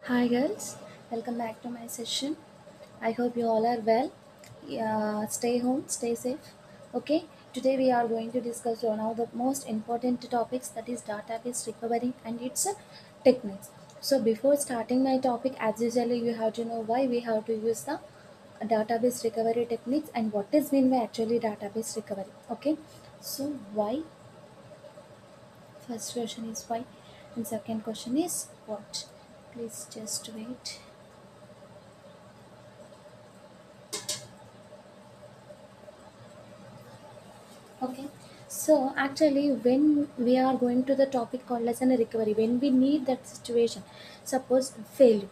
Hi guys, welcome back to my session. I hope you all are well. Stay home, stay safe. Okay, today we are going to discuss one of the most important topics, that is database recovery and its techniques. So before starting my topic, as usually you have to know why we have to use the database recovery techniques and what is mean by actually database recovery. Okay, so why? First question is why, and second question is what. Please just wait. Okay, so actually, when we are going to the topic called lesson recovery, when we need that situation, suppose failure,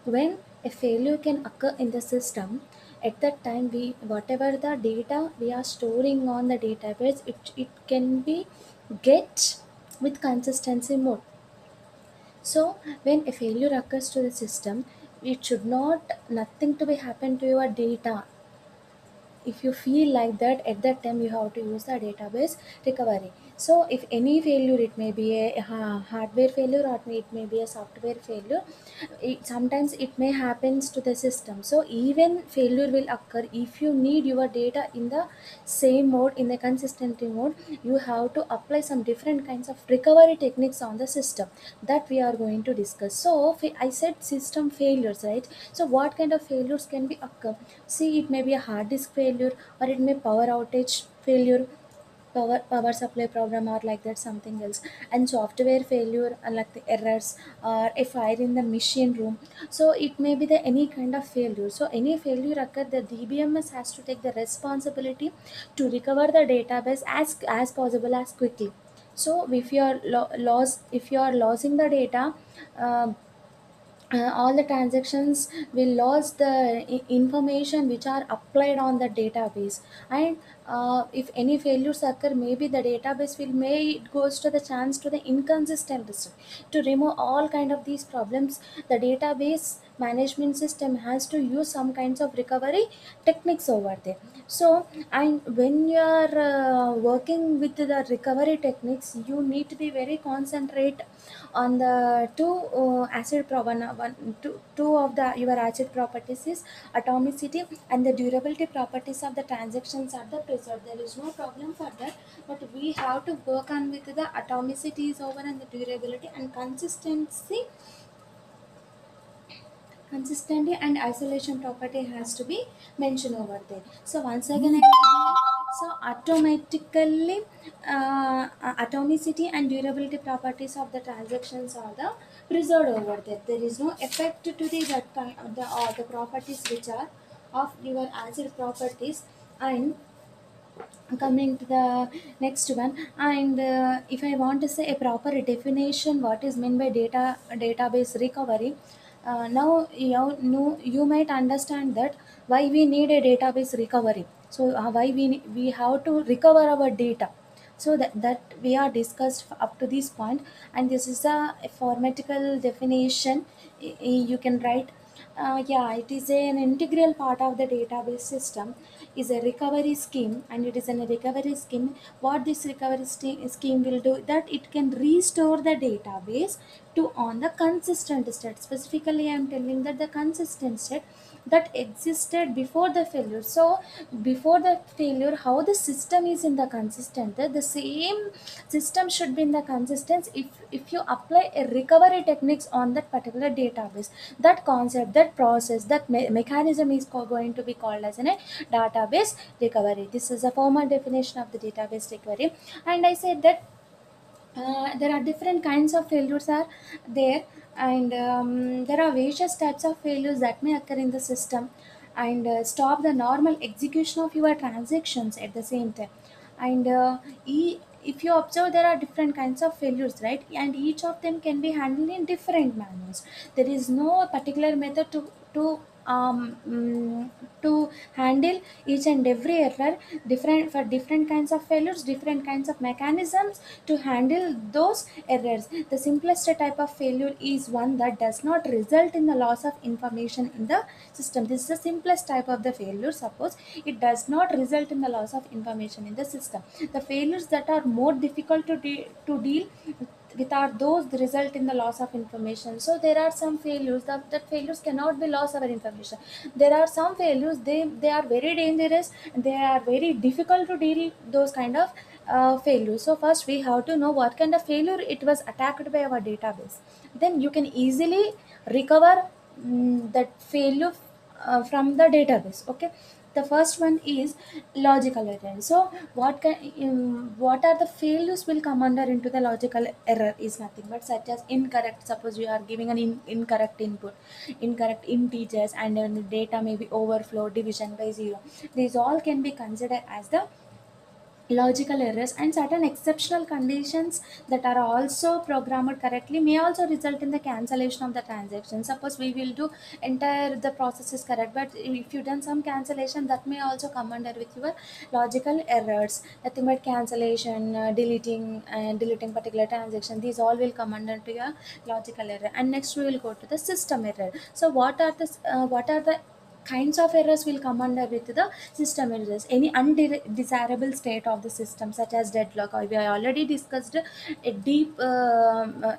when a failure can occur in the system, at that time we whatever the data we are storing on the database, it can be get with consistency mode. So when a failure occurs to the system, it should not nothing to be happen to your data. If you feel like that, at that time you have to use the database recovery. So if any failure, it may be a hardware failure, or it may be a software failure, sometimes it may happens to the system. So even failure will occur, if you need your data in the same mode, in the consistency mode, you have to apply some different kinds of recovery techniques on the system, that we are going to discuss. So I said system failures, right? So what kind of failures can be occur? See, it may be a hard disk failure, or it may power outage failure, power supply problem, or like that something else, and software failure, like the errors, or a fire in the machine room. So it may be the any kind of failure. So any failure occur, the DBMS has to take the responsibility to recover the database as possible, as quickly. So if you are if you are losing the data, uh, all the transactions will lose the information which are applied on the database. And if any failures occur, maybe the database will may it goes to the chance to the inconsistent list. To remove all kind of these problems, the database management system has to use some kinds of recovery techniques over there. So, and when you are working with the recovery techniques, you need to be very concentrate on the two of the your acid properties is atomicity and the durability properties of the transactions are the preserved. There is no problem for that, but we have to work on with the atomicity is over, and the durability and consistency and isolation property has to be mentioned over there. So once again, so automatically, atomicity and durability properties of the transactions are the preserved over there. There is no effect to the that kind of the properties which are of your acid properties. And coming to the next one, and if I want to say a proper definition what is meant by database recovery, now you might understand that why we need a database recovery. So why we have to recover our data. So that we are discussed up to this point, and this is a formatical definition. You can write, yeah, it is an integral part of the database system, is a recovery scheme, and it is a recovery scheme. What this recovery scheme will do, that it can restore the database to on the consistent state. Specifically, I am telling that the consistent state that existed before the failure. So before the failure, how the system is in the consistent, the same system should be in the consistent. If you apply a recovery techniques on that particular database, that concept, that process, that mechanism is going to be called as a database recovery. This is a formal definition of the database recovery. And I said that there are different kinds of failures are there, and there are various types of failures that may occur in the system, and stop the normal execution of your transactions at the same time. And if you observe, there are different kinds of failures, right? And each of them can be handled in different manners. There is no particular method to um, mm, to handle each and every error. Different for different kinds of failures, different kinds of mechanisms to handle those errors. The simplest type of failure is one that does not result in the loss of information in the system. This is the simplest type of the failure. Suppose it does not result in the loss of information in the system. The failures that are more difficult to deal, without those the result in the loss of information. So there are some failures that failures cannot be loss of our information. There are some failures, they are very dangerous, they are very difficult to deal those kind of failures. So first we have to know what kind of failure it was attacked by our database, then you can easily recover that failure from the database. Okay, the first one is logical error. So what are the failures will come under into the logical error is nothing but such as incorrect, suppose you are giving an incorrect input, incorrect integers, and then the data may be overflow, division by zero. These all can be considered as the logical errors, and certain exceptional conditions that are also programmed correctly may also result in the cancellation of the transaction. Suppose we will do entire the process is correct, but if you done some cancellation, that may also come under with your logical errors. Nothing but cancellation, deleting particular transaction, these all will come under to your logical error. And next we will go to the system error. So what are the kinds of errors will come under with the system errors? Any undesirable state of the system such as deadlock, or we have already discussed a deep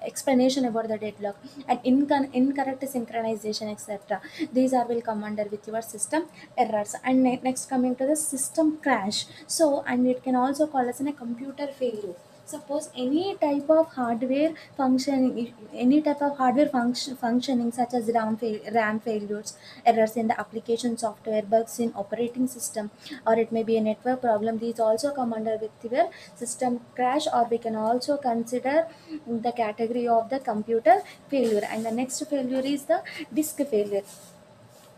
explanation about the deadlock, and incorrect synchronization, etc. These are will come under with your system errors. And next coming to the system crash. So and it can also call as in a computer failure. Suppose any type of hardware function, any type of hardware functioning such as RAM failures, errors in the application software, bugs in operating system, or it may be a network problem, these also come under with your system crash, or we can also consider the category of the computer failure. And the next failure is the disk failure.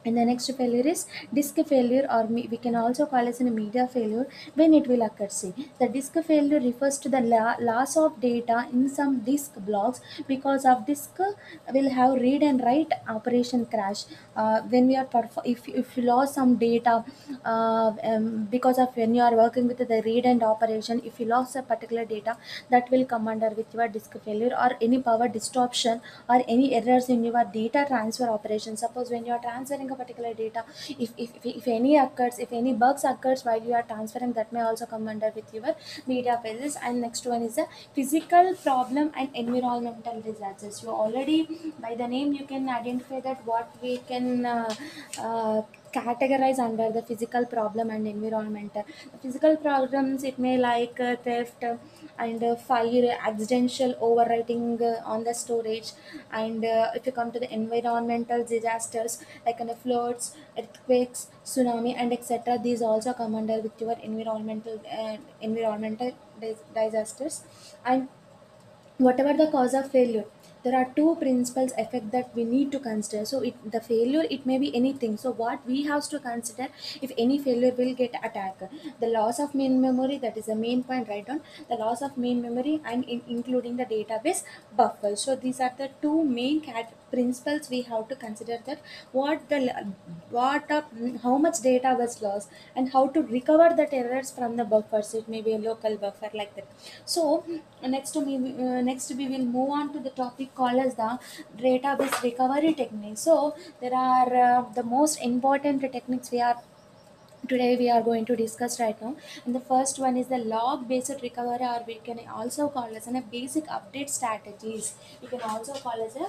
And the next failure is disk failure, or we can also call as a media failure. When it will occur, see, the disk failure refers to the loss of data in some disk blocks because of disk will have read and write operation crash. When we are if you lost some data because of when you are working with the read and operation, if you lost a particular data, that will come under with your disk failure. Or any power distortion or any errors in your data transfer operation. Suppose when you are transferring a particular data, if any occurs, if any bugs occurs while you are transferring, that may also come under with your media failures. And next one is the physical problem and environmental disasters. You already by the name you can identify that what we can uh, categorize under the physical problem and environmental. The physical problems, it may like theft, and fire, accidental overwriting on the storage. And if you come to the environmental disasters like floods, earthquakes, tsunami, and etc., these also come under with your environmental disasters. And whatever the cause of failure, there are two principles effect that we need to consider. So the failure, it may be anything. So what we have to consider, if any failure will get attacked, the loss of main memory, that is the main point, right on, the loss of main memory, and including the database buffer. So these are the two main principles we have to consider, that what the what how much data was lost, and how to recover that errors from the buffers. It may be a local buffer like that. So next we will move on to the topic called as the database recovery technique. So there are the most important techniques we are today we are going to discuss right now. And the first one is the log based recovery, or we can also call as a basic update strategies. We can also call as a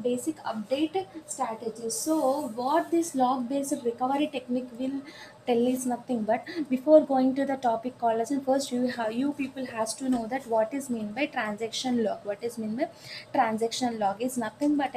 basic update strategies. So what this log based recovery technique will tell is nothing but, before going to the topic called as, and first you people has to know that what is mean by transaction log. What is mean by transaction log is nothing but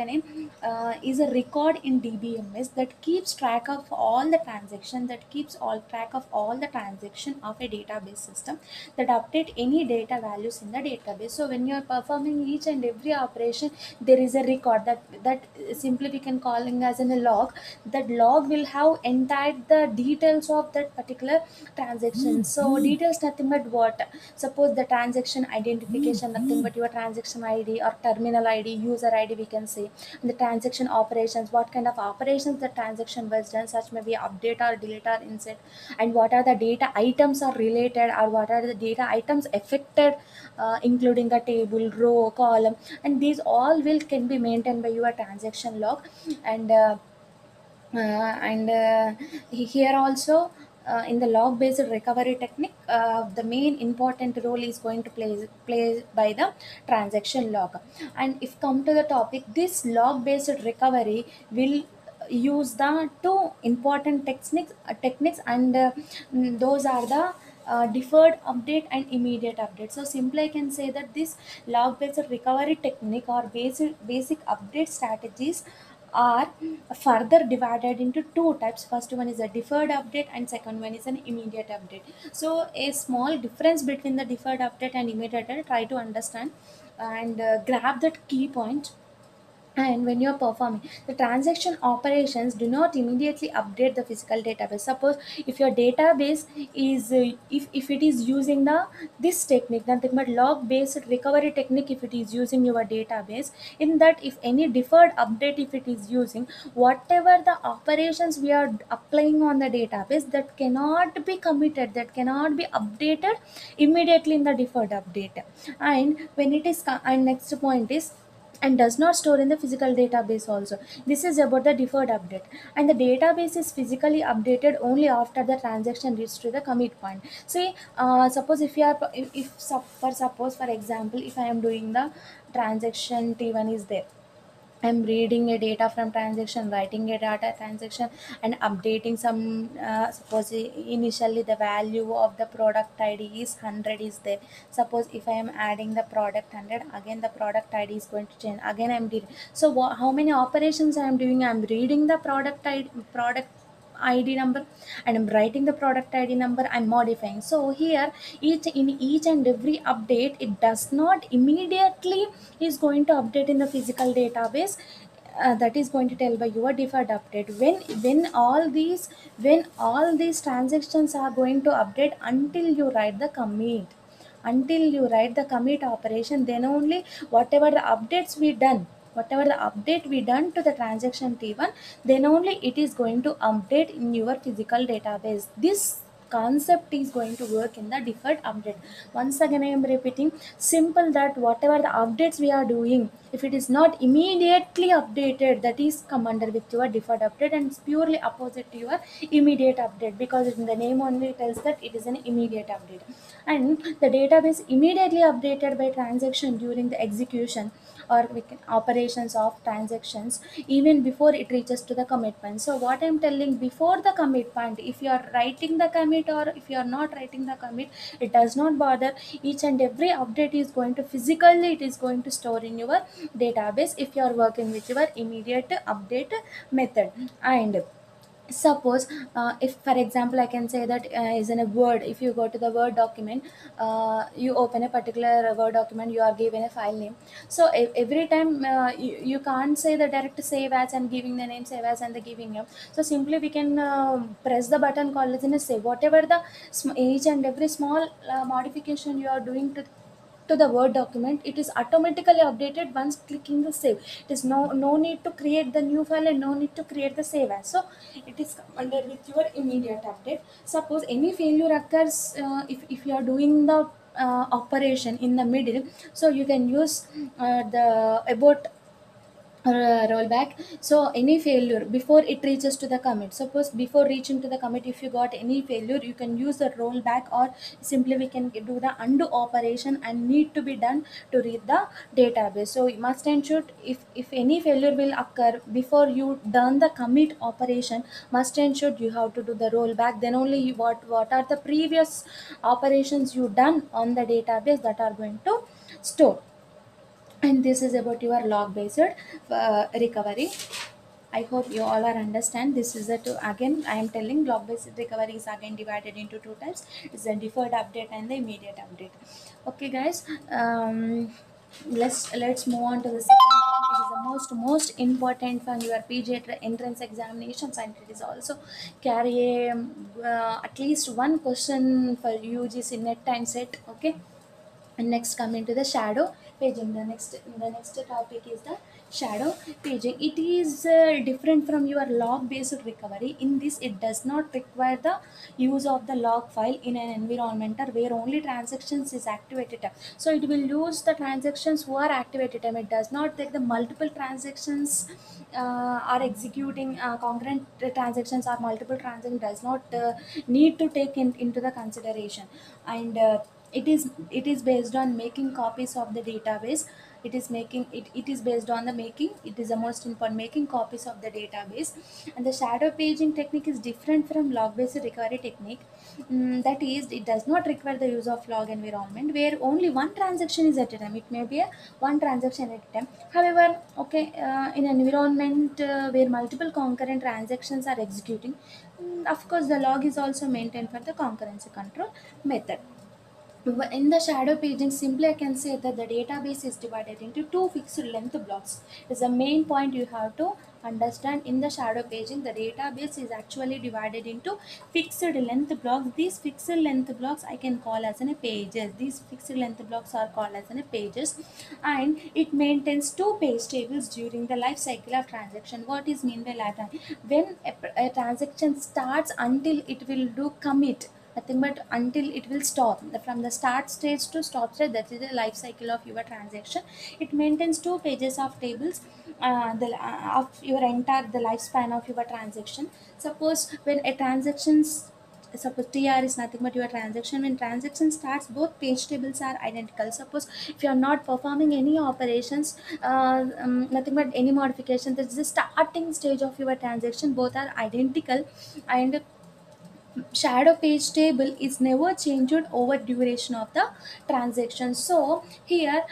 is a record in DBMS that keeps track of all the transaction, that keeps all track of all the transaction of a database system, that update any data values in the database. So when you are performing each and every operation, there is a record that simply we can calling as in a log. That log will have entire the details of that particular transaction. So details nothing but what, suppose the transaction identification, nothing but your transaction ID or terminal ID, user ID we can say. And the transaction operations, what kind of operations the transaction was done, such may be update or delete or insert. And what are the data items are related, or what are the data items affected, including the table, row, column. And these all will can be maintained by your transaction log. And here also in the log based recovery technique, the main important role is going to play by the transaction log. And if come to the topic, this log based recovery will use the two important techniques, and those are the deferred update and immediate update. So simply I can say that this log based recovery technique or basic update strategies are further divided into two types. First one is a deferred update and second one is an immediate update. So a small difference between the deferred update and immediate update, try to understand and grab that key point. And when you're performing the transaction operations, do not immediately update the physical database. Suppose if your database is if it is using the this technique, nothing but log based recovery technique, if it is using your database, in that if any deferred update if it is using, whatever the operations we are applying on the database, that cannot be committed, that cannot be updated immediately in the deferred update. And when it is and next point is, and does not store in the physical database also. This is about the deferred update. And the database is physically updated only after the transaction reaches to the commit point. See, suppose if you are for suppose for example, if I am doing the transaction T1 is there, I'm reading a data from transaction, writing a data transaction, and updating some. Suppose initially the value of the product ID is 100 is there. Suppose if I am adding the product 100, again the product ID is going to change. Again I'm reading. So how many operations I am doing? I'm reading the product ID number, and I'm writing the product ID number, I'm modifying. So here each and every update, it does not immediately is going to update in the physical database. That is going to tell by your deferred update. When all these transactions are going to update, until you write the commit, operation, then only whatever the update we done to the transaction T1, then only it is going to update in your physical database. This concept is going to work in the deferred update. Once again I am repeating, simple, that whatever the updates we are doing, if it is not immediately updated, that is come under with your deferred update, and it's purely opposite to your immediate update, because in the name only tells that it is an immediate update. And the database immediately updated by transaction during the execution or we can operations of transactions, even before it reaches to the commitment. So what I'm telling, before the commitment, if you are writing the commit or if you are not writing the commit, it does not bother. Each and every update is going to physically, it is going to store in your database if you are working with your immediate update method. And suppose if for example I can say that is in a word, if you go to the word document, you open a particular word document, you are given a file name. So every time you can't say the direct save as and giving the name save as and the giving name. So simply we can press the button called as in a save. Whatever the each and every small modification you are doing to the word document, it is automatically updated once clicking the save. It is no need to create the new file and no need to create the save as. So it is under with your immediate update. Suppose any failure occurs, if you are doing the operation in the middle, so you can use the about rollback. So any failure before it reaches to the commit, suppose before reaching to the commit, if you got any failure, you can use the rollback, or simply we can do the undo operation and need to be done to read the database. So you must ensure, if any failure will occur before you done the commit operation, must ensure you have to do the rollback. Then only what are the previous operations you done on the database that are going to store. And this is about your log based recovery. I hope you all are understand. This is a two, again I am telling, log based recovery is again divided into two types. It's the deferred update and the immediate update. Okay guys, let's move on to the second one. It is the most important for your PG entrance examinations, and it is also carry a, at least one question for UGC net and set. Okay. And next coming to the shadow paging. The next topic is the Shadow paging, it is different from your log based recovery. In this, it does not require the use of the log file in an environment where only transactions is activated. So it will use the transactions who are activated time. It does not take the multiple transactions are executing concurrent transactions or multiple transactions, does not need to take into the consideration. And it is based on making copies of the database. It is based on the making, it is the most important, making copies of the database. And the shadow paging technique is different from log based recovery technique. That is, it does not require the use of log environment where only one transaction is at a time. It may be a one transaction at a time. However, okay, in an environment where multiple concurrent transactions are executing, of course the log is also maintained for the concurrency control method. In the shadow paging, simply I can say that the database is divided into two fixed length blocks. Is the main point you have to understand. In the shadow paging, the database is actually divided into fixed length blocks. These fixed length blocks I can call as in a pages. These fixed length blocks are called as in a pages, and it maintains two page tables during the life cycle of transaction. What is mean by lifetime? When a transaction starts until it will do commit, nothing but until it will stop, from the start stage to stop stage, that is the life cycle of your transaction. It maintains two pages of tables, of your entire the lifespan of your transaction. Suppose when a transaction, suppose TR is nothing but your transaction. When transaction starts, both page tables are identical. Suppose if you are not performing any operations, nothing but any modification, this is the starting stage of your transaction, both are identical. And shadow page table is never changed over duration of the transaction. So here,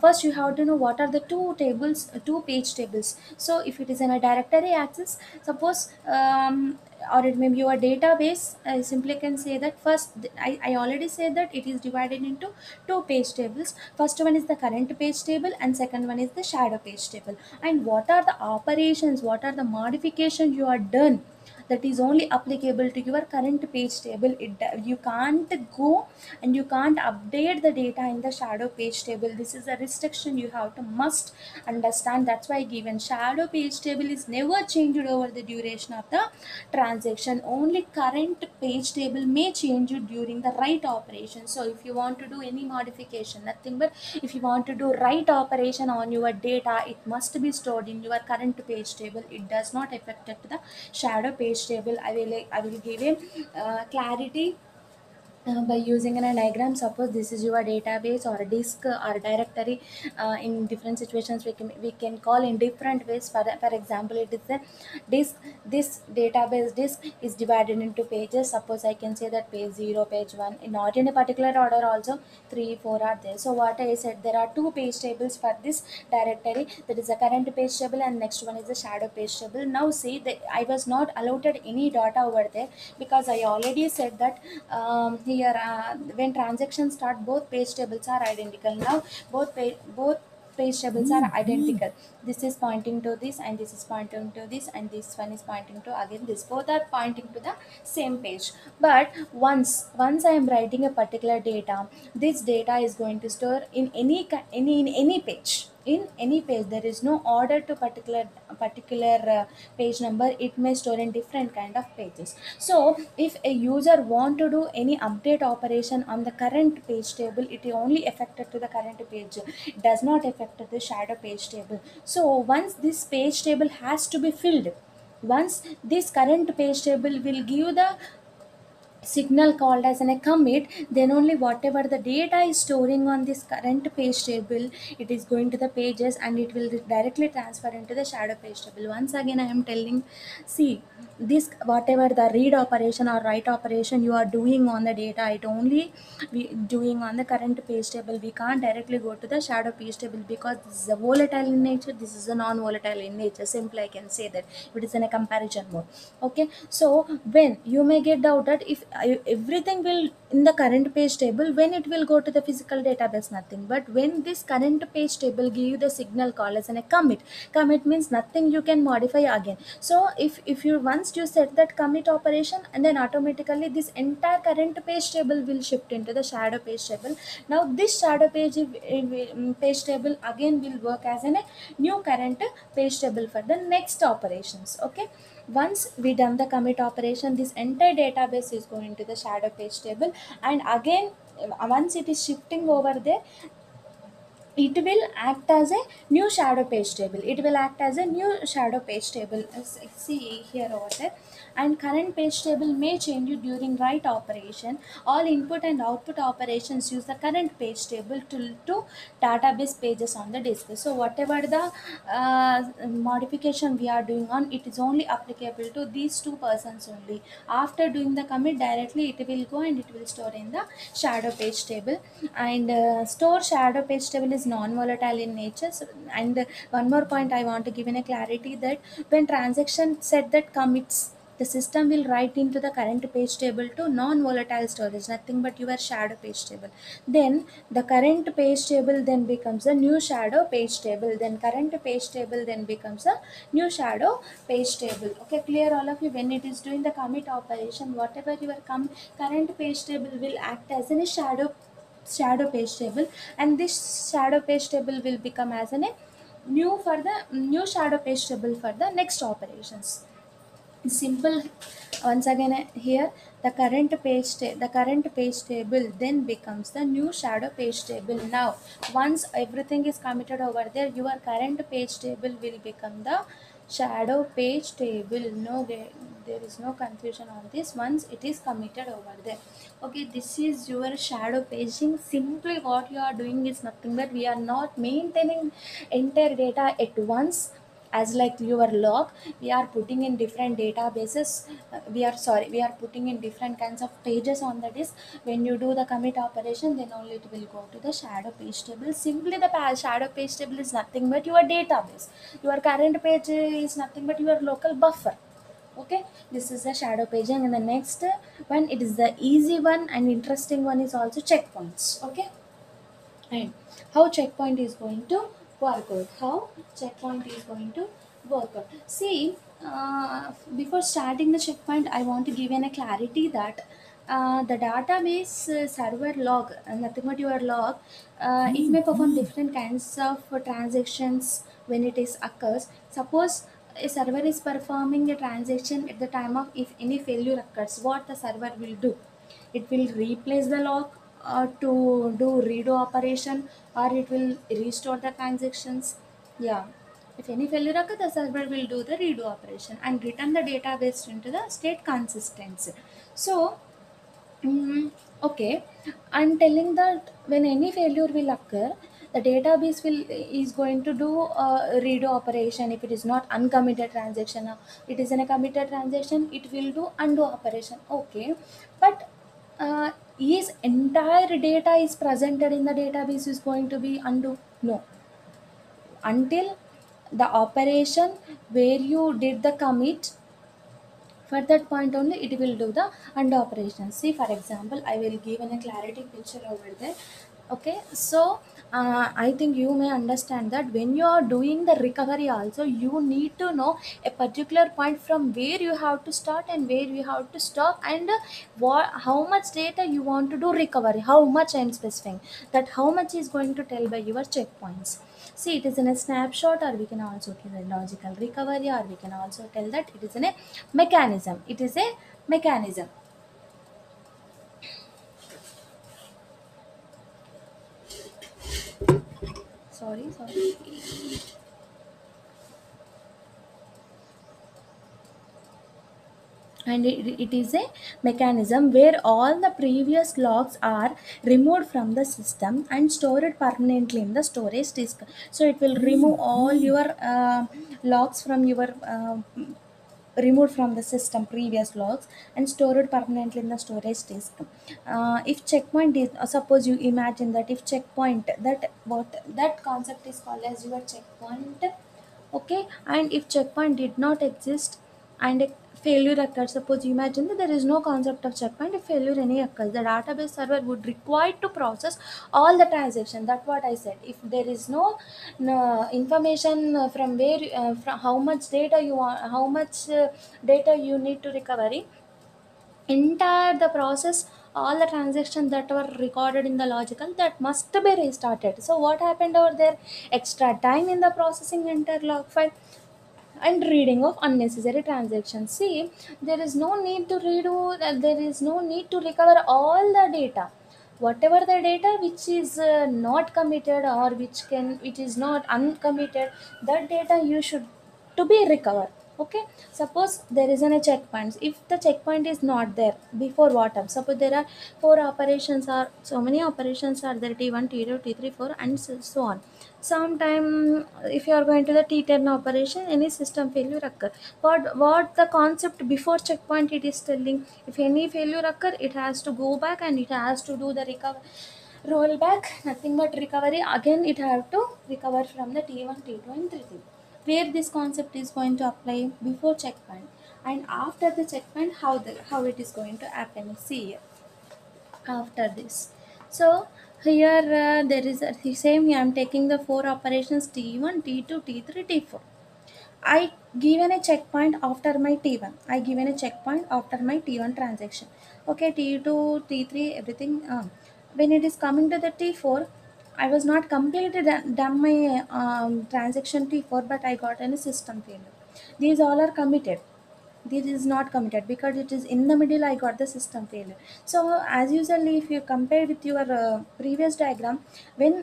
first you have to know what are the two tables, two page tables. So if it is in a directory access, suppose, or it may be your database, I simply can say that first, I already said that it is divided into two page tables. First one is the current page table and second one is the shadow page table. And what are the operations, what are the modifications you are done, that is only applicable to your current page table. You can't go and you can't update the data in the shadow page table. This is a restriction you have to must understand. That's why given shadow page table is never changed over the duration of the transaction. Only current page table may change it during the write operation. So if you want to do any modification, nothing but if you want to do write operation on your data, it must be stored in your current page table. It does not affect the shadow page table. I will give a clarity by using a diagram. Suppose this is your database or a disk or a directory. In different situations we can call in different ways. For example, it is a disk. This database disk is divided into pages. Suppose I can say that page 0, page 1, not in a particular order, also 3 4 are there. So what I said, there are two page tables for this directory, that is a current page table and next one is the shadow page table. Now see that I was not allotted any data over there, because I already said that here, when transactions start, both page tables are identical. Now both page tables are identical. This is pointing to this and this is pointing to this and this one is pointing to again this. Both are pointing to the same page. But once I am writing a particular data, this data is going to store in any page. In any page, there is no order to particular page number. It may store in different kind of pages. So if a user want to do any update operation on the current page table, it only affected to the current page, it does not affect the shadow page table. So once this page table has to be filled, once this current page table will give the signal called as a commit, then only whatever the data is storing on this current page table, it is going to the pages and it will directly transfer into the shadow page table. Once again I am telling, see, this whatever the read operation or write operation you are doing on the data, it only we doing on the current page table. We can't directly go to the shadow page table because this is a volatile in nature, this is a non-volatile in nature. Simply I can say that it is in a comparison mode. Okay, so when you may get doubt that if everything will in the current page table. When it will go to the physical database, nothing. But when this current page table give you the signal call as a commit means nothing you can modify again. So if you once you set that commit operation, and then automatically this entire current page table will shift into the shadow page table. Now this shadow page table again will work as a new current page table for the next operations. Okay, once we done the commit operation, this entire database is going to the shadow page table, and again once it is shifting over there, it will act as a new shadow page table. It will act as a new shadow page table. See here over there. And current page table may change during write operation. All input and output operations use the current page table to database pages on the disk. So whatever the modification we are doing on, it is only applicable to these two persons only. After doing the commit, directly it will go and it will store in the shadow page table. And store shadow page table is non-volatile in nature. So, and one more point I want to give in a clarity, that when transaction set that commits, the system will write into the current page table to non-volatile storage, nothing but your shadow page table. Then the current page table then becomes a new shadow page table. Then current page table then becomes a new shadow page table. Okay, clear all of you? When it is doing the commit operation, whatever your current page table will act as a shadow page table, and this shadow page table will become as a new shadow page table for the next operations. Simple. Once again, here the current page table then becomes the new shadow page table. Now once everything is committed over there, your current page table will become the shadow page table. No, there is no confusion on this once it is committed over there. Okay, this is your shadow paging. Simply what you are doing is nothing but we are not maintaining entire data at once as like your log. We are putting in different databases. We are putting in different kinds of pages on the disk. When you do the commit operation, then only it will go to the shadow page table. Simply the shadow page table is nothing but your database. Your current page is nothing but your local buffer. Okay, this is the shadow paging. And the next one, it is the easy one and interesting one, is also checkpoints. Okay, and how checkpoint is going to work out. How checkpoint is going to work out. See, before starting the checkpoint, I want to give in a clarity that the database server log, nothing but your log, it may perform different kinds of transactions when it is occurs. Suppose a server is performing a transaction at the time of, if any failure occurs, what the server will do, it will replace the log to do redo operation, or it will restore the transactions. Yeah, if any failure occurs, the server will do the redo operation and return the database into the state consistency. So okay, I'm telling that when any failure will occur, the database will is going to do a redo operation. If it is not uncommitted transaction, it is in a committed transaction, it will do undo operation. Okay, but is entire data is presented in the database is going to be undo? No, until the operation where you did the commit, for that point only it will do the undo operation. See, for example, I will give a clarity picture over there. Okay, so I think you may understand that when you are doing the recovery also, you need to know a particular point from where you have to start and where you have to stop, and what, how much data you want to do recovery, how much I am specifying that, how much is going to tell by your checkpoints. See, it is in a snapshot, or we can also tell a logical recovery, or we can also tell that it is in a mechanism. It is a mechanism. Sorry. And it is a mechanism where all the previous logs are removed from the system and stored permanently in the storage disk. So it will remove all your logs from your removed from the system, previous logs, and stored permanently in the storage disk. If checkpoint is, suppose you imagine that if checkpoint, that what that concept is called as your checkpoint. Okay, and if checkpoint did not exist, and a failure occurs. Suppose you imagine that there is no concept of checkpoint. If failure any occurs, the database server would require to process all the transaction. That's what I said. If there is no information from where from how much data you want, how much data you need to recovery, entire the process, all the transactions that were recorded in the logical, that must be restarted. So what happened over there? Extra time in the processing entire log file and reading of unnecessary transactions. See, there is no need to redo, there is no need to recover all the data. Whatever the data which is not committed, or which is not uncommitted, that data you should to be recovered. Okay, suppose there is a checkpoint. If the checkpoint is not there, before what up, suppose there are four operations, or so many operations are there, t1, t2, t3, 4, and so on. Sometime, if you are going to the t10 operation, any system failure occur. What the concept before checkpoint it is telling, if any failure occur, it has to go back and it has to do the recover, roll back, nothing but recovery again. It have to recover from the t1, t2, and t3. Where this concept is going to apply before checkpoint, and after the checkpoint, how it is going to happen. See here, after this. So here there is the same. I am taking the four operations t1, t2, t3, t4. I given a checkpoint after my t1. I given a checkpoint after my t1 transaction. Okay, t2, t3, everything. When it is coming to the t4, I was not completed done my transaction t4, but I got any system failure. These all are committed. This is not committed because it is in the middle. I got the system failure. So as usually, if you compare with your previous diagram, when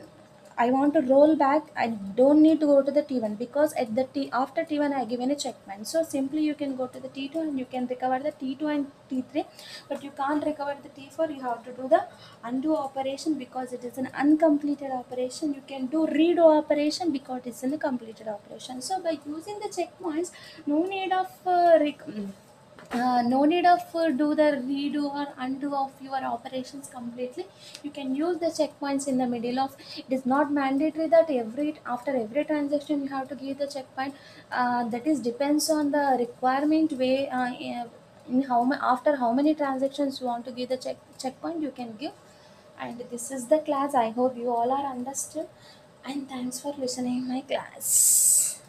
I want to roll back, I don't need to go to the T1, because at the after T1 I given a checkpoint. So simply you can go to the T2 and you can recover the T2 and T3, but you can't recover the T4. You have to do the undo operation because it is an uncompleted operation. You can do redo operation because it's in a completed operation. So by using the checkpoints, no need of no need of do the redo or undo of your operations completely. You can use the checkpoints in the middle of. It is not mandatory that after every transaction you have to give the checkpoint. That is depends on the requirement way. In after how many transactions you want to give the checkpoint, you can give. And this is the class. I hope you all are understood, and thanks for listening my class.